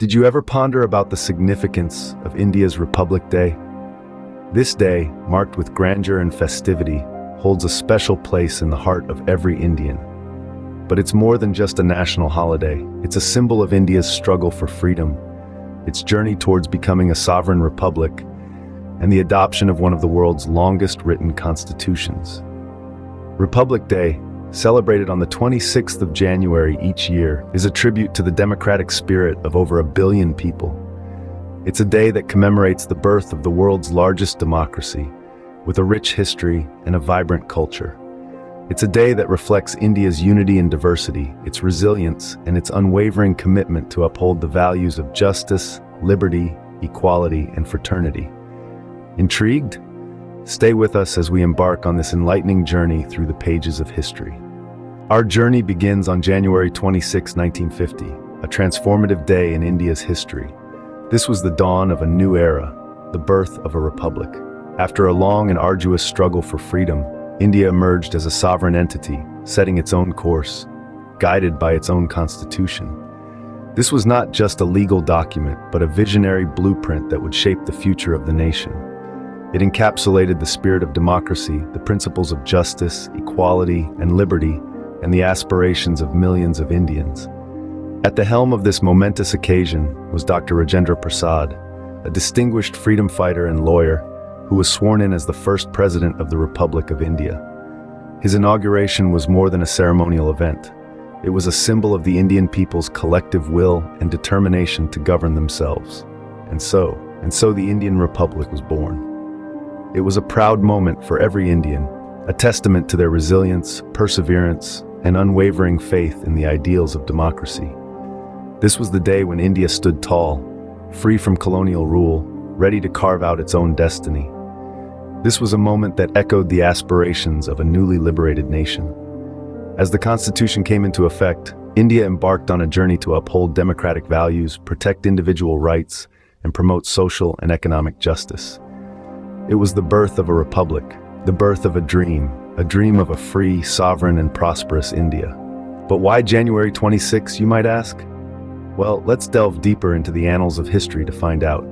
Did you ever ponder about the significance of India's Republic Day? This day, marked with grandeur and festivity, holds a special place in the heart of every Indian. But it's more than just a national holiday. It's a symbol of India's struggle for freedom, its journey towards becoming a sovereign republic, and the adoption of one of the world's longest written constitutions. Republic Day, celebrated on the 26th of January each year, is a tribute to the democratic spirit of over 1 billion people. It's a day that commemorates the birth of the world's largest democracy, with a rich history and a vibrant culture. It's a day that reflects India's unity and diversity, its resilience, and its unwavering commitment to uphold the values of justice, liberty, equality, and fraternity. Intrigued? Stay with us as we embark on this enlightening journey through the pages of history. Our journey begins on January 26, 1950, a transformative day in India's history. This was the dawn of a new era, the birth of a republic. After a long and arduous struggle for freedom, India emerged as a sovereign entity, setting its own course, guided by its own constitution. This was not just a legal document, but a visionary blueprint that would shape the future of the nation. It encapsulated the spirit of democracy, the principles of justice, equality, and liberty, and the aspirations of millions of Indians. At the helm of this momentous occasion was Dr. Rajendra Prasad, a distinguished freedom fighter and lawyer who was sworn in as the first president of the Republic of India. His inauguration was more than a ceremonial event. It was a symbol of the Indian people's collective will and determination to govern themselves. And so the Indian Republic was born. It was a proud moment for every Indian, a testament to their resilience, perseverance, and unwavering faith in the ideals of democracy. This was the day when India stood tall, free from colonial rule, ready to carve out its own destiny. This was a moment that echoed the aspirations of a newly liberated nation. As the Constitution came into effect, India embarked on a journey to uphold democratic values, protect individual rights, and promote social and economic justice. It was the birth of a republic, the birth of a dream of a free, sovereign, and prosperous India. But why January 26, you might ask? Well, let's delve deeper into the annals of history to find out.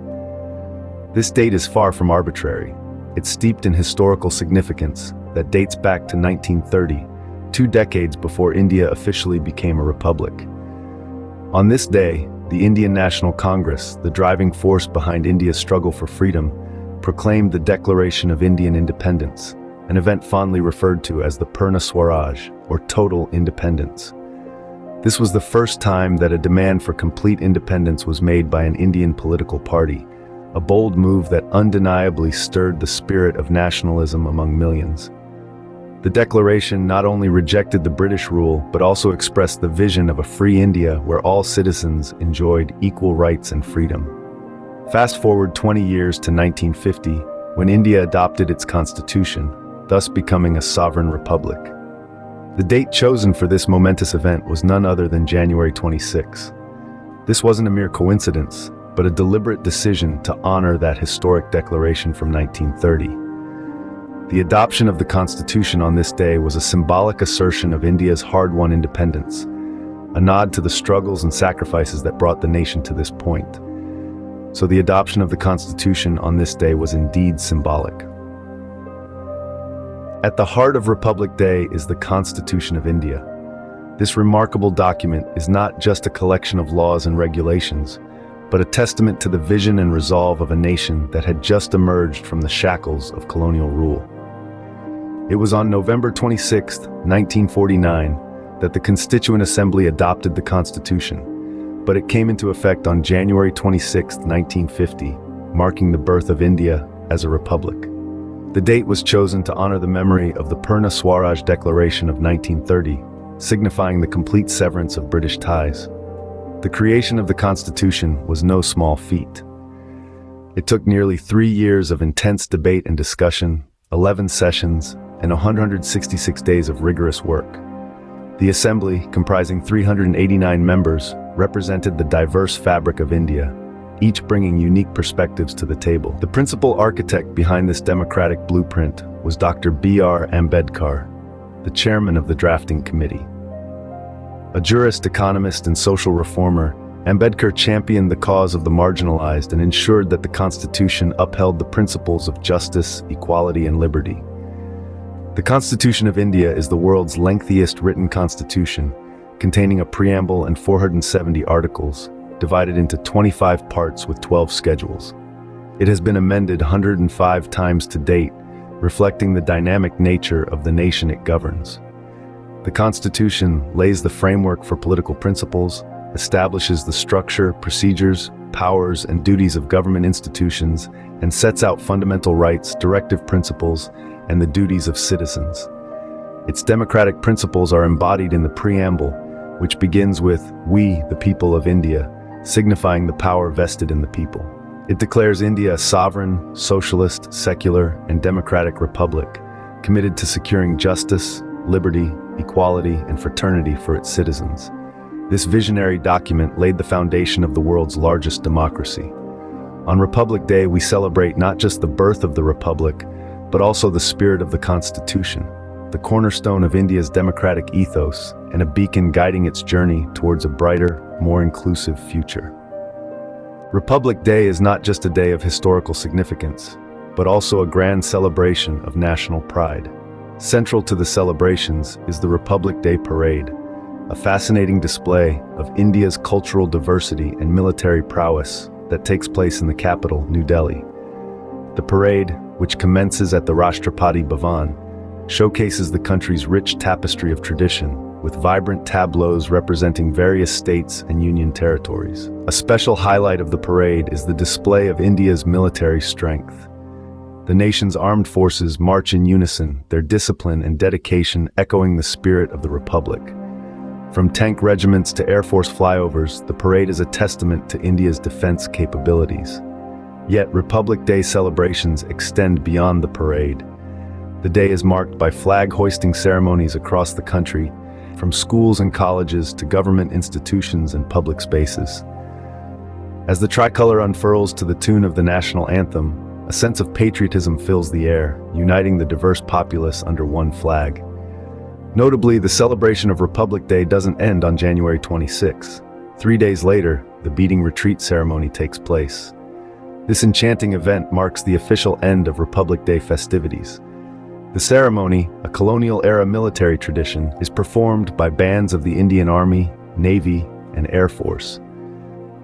This date is far from arbitrary. It's steeped in historical significance that dates back to 1930, 2 decades before India officially became a republic. On this day, the Indian National Congress, the driving force behind India's struggle for freedom, proclaimed the Declaration of Indian Independence, an event fondly referred to as the Purna Swaraj, or total independence. This was the first time that a demand for complete independence was made by an Indian political party, a bold move that undeniably stirred the spirit of nationalism among millions. The declaration not only rejected the British rule, but also expressed the vision of a free India where all citizens enjoyed equal rights and freedom. Fast forward 20 years to 1950, when India adopted its constitution, thus becoming a sovereign republic. The date chosen for this momentous event was none other than January 26. This wasn't a mere coincidence, but a deliberate decision to honor that historic declaration from 1930. The adoption of the Constitution on this day was a symbolic assertion of India's hard-won independence, a nod to the struggles and sacrifices that brought the nation to this point. So the adoption of the Constitution on this day was indeed symbolic. At the heart of Republic Day is the Constitution of India. This remarkable document is not just a collection of laws and regulations, but a testament to the vision and resolve of a nation that had just emerged from the shackles of colonial rule. It was on November 26, 1949, that the Constituent Assembly adopted the Constitution, but it came into effect on January 26, 1950, marking the birth of India as a republic. The date was chosen to honor the memory of the Purna Swaraj Declaration of 1930, signifying the complete severance of British ties. The creation of the Constitution was no small feat. It took nearly 3 years of intense debate and discussion, 11 sessions, and 166 days of rigorous work. The Assembly, comprising 389 members, represented the diverse fabric of India, each bringing unique perspectives to the table. The principal architect behind this democratic blueprint was Dr. B.R. Ambedkar, the chairman of the drafting committee. A jurist, economist, and social reformer, Ambedkar championed the cause of the marginalized and ensured that the Constitution upheld the principles of justice, equality, and liberty. The Constitution of India is the world's lengthiest written constitution, containing a preamble and 470 articles, divided into 25 parts with 12 schedules. It has been amended 105 times to date, reflecting the dynamic nature of the nation it governs. The Constitution lays the framework for political principles, establishes the structure, procedures, powers, and duties of government institutions, and sets out fundamental rights, directive principles, and the duties of citizens. Its democratic principles are embodied in the preamble, which begins with "We, the people of India," signifying the power vested in the people. It declares India a sovereign, socialist, secular, and democratic republic, committed to securing justice, liberty, equality, and fraternity for its citizens. This visionary document laid the foundation of the world's largest democracy. On Republic Day, we celebrate not just the birth of the Republic, but also the spirit of the Constitution, the cornerstone of India's democratic ethos and a beacon guiding its journey towards a brighter, more inclusive future. Republic Day is not just a day of historical significance, but also a grand celebration of national pride. Central to the celebrations is the Republic Day Parade, a fascinating display of India's cultural diversity and military prowess that takes place in the capital, New Delhi. The parade, which commences at the Rashtrapati Bhavan, showcases the country's rich tapestry of tradition, with vibrant tableaus representing various states and union territories. A special highlight of the parade is the display of India's military strength. The nation's armed forces march in unison, their discipline and dedication echoing the spirit of the Republic. From tank regiments to Air Force flyovers, the parade is a testament to India's defense capabilities. Yet Republic Day celebrations extend beyond the parade. The day is marked by flag-hoisting ceremonies across the country, from schools and colleges to government institutions and public spaces. As the tricolor unfurls to the tune of the national anthem, a sense of patriotism fills the air, uniting the diverse populace under one flag. Notably, the celebration of Republic Day doesn't end on January 26. 3 days later, the beating retreat ceremony takes place. This enchanting event marks the official end of Republic Day festivities. The ceremony, a colonial-era military tradition, is performed by bands of the Indian Army, Navy, and Air Force.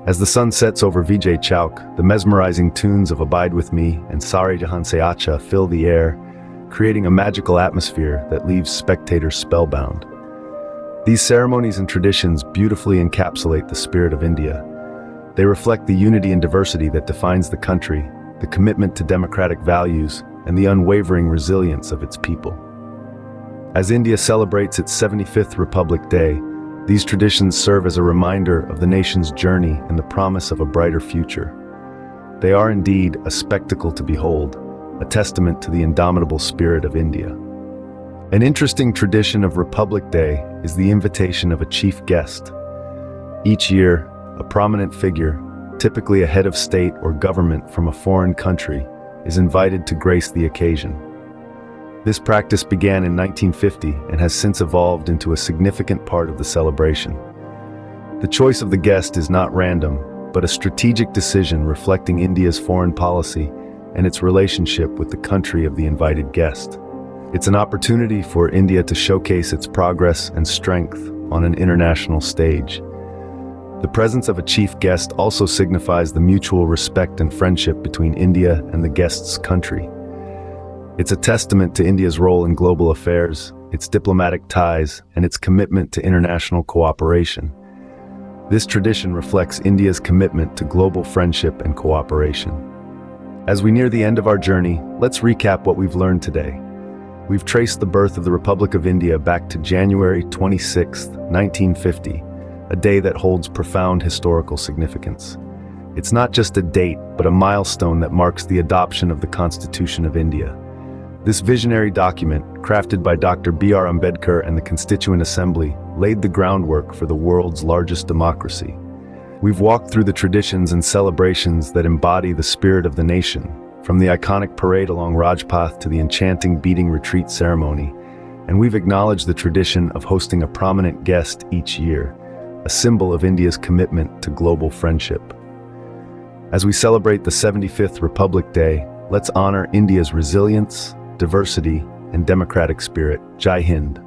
As the sun sets over Vijay Chowk, the mesmerizing tunes of Abide With Me and Sare Jahan Se Acha fill the air, creating a magical atmosphere that leaves spectators spellbound. These ceremonies and traditions beautifully encapsulate the spirit of India. They reflect the unity and diversity that defines the country, the commitment to democratic values, and the unwavering resilience of its people. As India celebrates its 75th Republic Day, these traditions serve as a reminder of the nation's journey and the promise of a brighter future. They are indeed a spectacle to behold, a testament to the indomitable spirit of India. An interesting tradition of Republic Day is the invitation of a chief guest. Each year, a prominent figure, typically a head of state or government from a foreign country, is invited to grace the occasion. This practice began in 1950 and has since evolved into a significant part of the celebration. The choice of the guest is not random, but a strategic decision reflecting India's foreign policy and its relationship with the country of the invited guest. It's an opportunity for India to showcase its progress and strength on an international stage. The presence of a chief guest also signifies the mutual respect and friendship between India and the guest's country. It's a testament to India's role in global affairs, its diplomatic ties, and its commitment to international cooperation. This tradition reflects India's commitment to global friendship and cooperation. As we near the end of our journey, let's recap what we've learned today. We've traced the birth of the Republic of India back to January 26, 1950, a day that holds profound historical significance. It's not just a date, but a milestone that marks the adoption of the Constitution of India. This visionary document, crafted by Dr. B.R. Ambedkar and the Constituent Assembly, laid the groundwork for the world's largest democracy. We've walked through the traditions and celebrations that embody the spirit of the nation, from the iconic parade along Rajpath to the enchanting beating retreat ceremony, and we've acknowledged the tradition of hosting a prominent guest each year, a symbol of India's commitment to global friendship. As we celebrate the 75th Republic Day, let's honor India's resilience, diversity, and democratic spirit. Jai Hind.